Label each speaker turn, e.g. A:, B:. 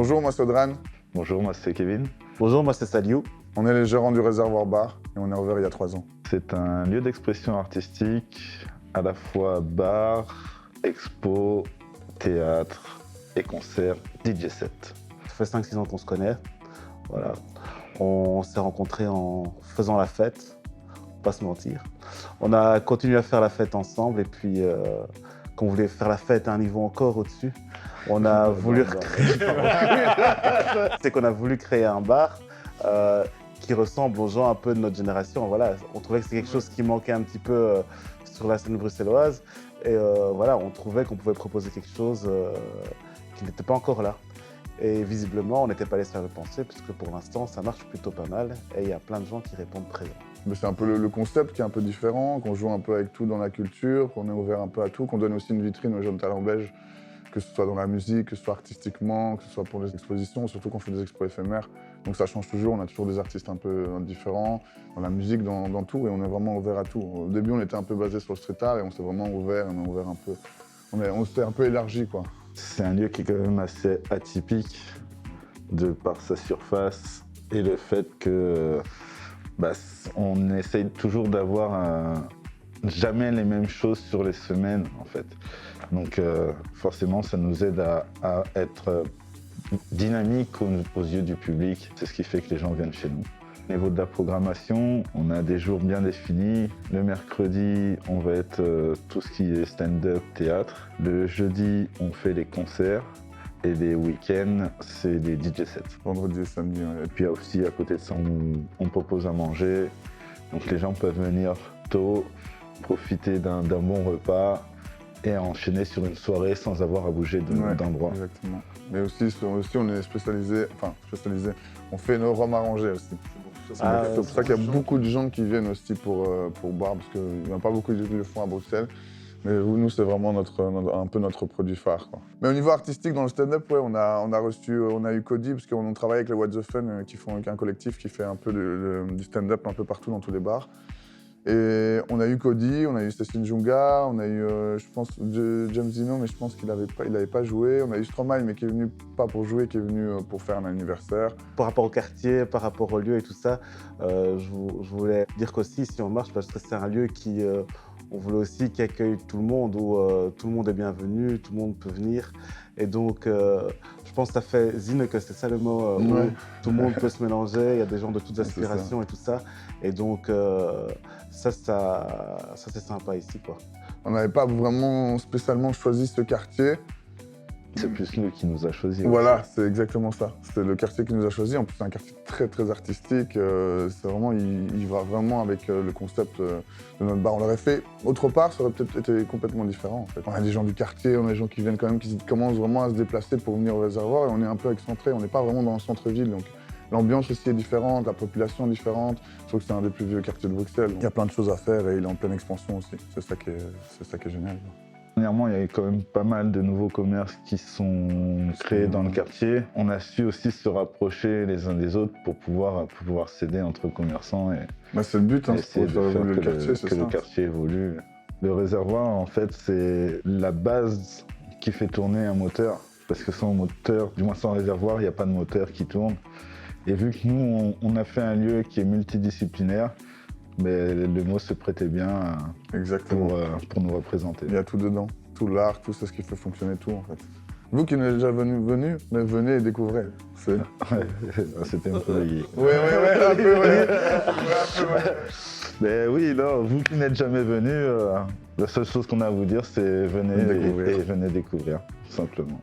A: Bonjour, moi c'est Audran.
B: Bonjour, moi c'est Kevin.
C: Bonjour, moi c'est Saliou.
A: On est les gérants du Réservoir Bar et on est ouvert il y a 3 ans.
B: C'est un lieu d'expression artistique, à la fois bar, expo, théâtre et concert, DJ set.
C: Ça fait 5-6 ans qu'on se connaît. Voilà. On s'est rencontrés en faisant la fête, pas se mentir. On a continué à faire la fête ensemble et puis quand on voulait faire la fête à un niveau encore au-dessus, on a voulu c'est qu'on a voulu créer un bar qui ressemble aux gens un peu de notre génération. Voilà, on trouvait que c'était quelque chose qui manquait un petit peu sur la scène bruxelloise et voilà, on trouvait qu'on pouvait proposer quelque chose qui n'était pas encore là. Et visiblement, on n'était pas les seuls à le penser, puisque pour l'instant, ça marche plutôt pas mal et il y a plein de gens qui répondent présents.
A: Mais c'est un peu le concept qui est un peu différent, qu'on joue un peu avec tout dans la culture, qu'on est ouvert un peu à tout, qu'on donne aussi une vitrine aux jeunes talents belges, que ce soit dans la musique, que ce soit artistiquement, que ce soit pour les expositions, surtout qu'on fait des expos éphémères. Donc ça change toujours, on a toujours des artistes un peu différents, dans la musique, dans tout, et on est vraiment ouvert à tout. Au début, on était un peu basé sur le street art et on s'est vraiment ouvert, on a ouvert un peu, on s'est un peu élargi, quoi.
B: C'est un lieu qui est quand même assez atypique de par sa surface et le fait que on essaye toujours d'avoir jamais les mêmes choses sur les semaines en fait. Donc forcément ça nous aide à être dynamique aux yeux du public. C'est ce qui fait que les gens viennent chez nous. Au niveau de la programmation, on a des jours bien définis. Le mercredi, on va être tout ce qui est stand-up, théâtre. Le jeudi, on fait les concerts. Et les week-ends, c'est les DJ sets.
A: Vendredi et samedi, ouais.
B: Et puis aussi, à côté de ça, on propose à manger. Donc les gens peuvent venir tôt, profiter d'un bon repas et enchaîner sur une soirée sans avoir à bouger d'endroit.
A: Exactement. Mais aussi, on est spécialisé, on fait nos rhums arrangés aussi. C'est pour ça qu'il y a beaucoup de gens qui viennent aussi pour boire, parce qu'il n'y a pas beaucoup qui le font à Bruxelles. Mais nous, c'est vraiment un peu notre produit phare, quoi. Mais au niveau artistique, dans le stand-up, ouais, on a eu Cody, parce qu'on travaille avec les What the Fun, qui est un collectif qui fait un peu du stand-up un peu partout dans tous les bars. Et on a eu Cody, on a eu Cécile Junga, on a eu, je pense, James Dino, mais je pense qu'il n'avait pas joué. On a eu Stromae, mais qui est venu pas pour jouer, qui est venu pour faire un anniversaire.
C: Par rapport au quartier, par rapport au lieu et tout ça, je voulais dire qu'aussi, si on marche, parce que c'est un lieu qui, on voulait aussi qu'il accueille tout le monde, où tout le monde est bienvenu, tout le monde peut venir. Et donc, je pense que ça fait zine que c'est ça le mot, où tout le monde peut se mélanger, il y a des gens de toutes aspirations et tout ça. Et donc, ça c'est sympa ici, quoi.
A: On n'avait pas vraiment spécialement choisi ce quartier.
B: C'est plus lui qui nous a choisi.
A: Voilà, c'est exactement ça. C'est le quartier qui nous a choisi. En plus, c'est un quartier très très artistique. C'est vraiment, il va vraiment avec le concept de notre bar. On l'aurait fait autre part, ça aurait peut-être été complètement différent. En fait. On a des gens du quartier, on a des gens qui viennent quand même, qui commencent vraiment à se déplacer pour venir au réservoir. Et on est un peu excentré. On n'est pas vraiment dans le centre-ville. Donc l'ambiance aussi est différente, la population est différente. Je trouve que c'est un des plus vieux quartiers de Bruxelles. Il y a plein de choses à faire et il est en pleine expansion aussi. C'est ça qui est génial.
B: Dernièrement, il y a eu quand même pas mal de nouveaux commerces qui sont créés dans le quartier. On a su aussi se rapprocher les uns des autres pour pouvoir s'aider entre commerçants et
A: c'est le but, c'est de faire évoluer le quartier, c'est ça.
B: Que le quartier évolue. Le réservoir, en fait, c'est la base qui fait tourner un moteur. Parce que sans moteur, du moins sans réservoir, il n'y a pas de moteur qui tourne. Et vu que nous, on a fait un lieu qui est multidisciplinaire, mais le mot se prêtait bien pour nous représenter.
A: Il y a tout dedans, tout l'art, tout ce qui fait fonctionner tout en fait. Vous qui n'êtes déjà venu, mais venez et découvrez.
B: C'était un peu lié.
A: Oui, un peu, ouais.
B: Mais oui, là, vous qui n'êtes jamais venu, la seule chose qu'on a à vous dire, c'est venez découvrir, tout simplement.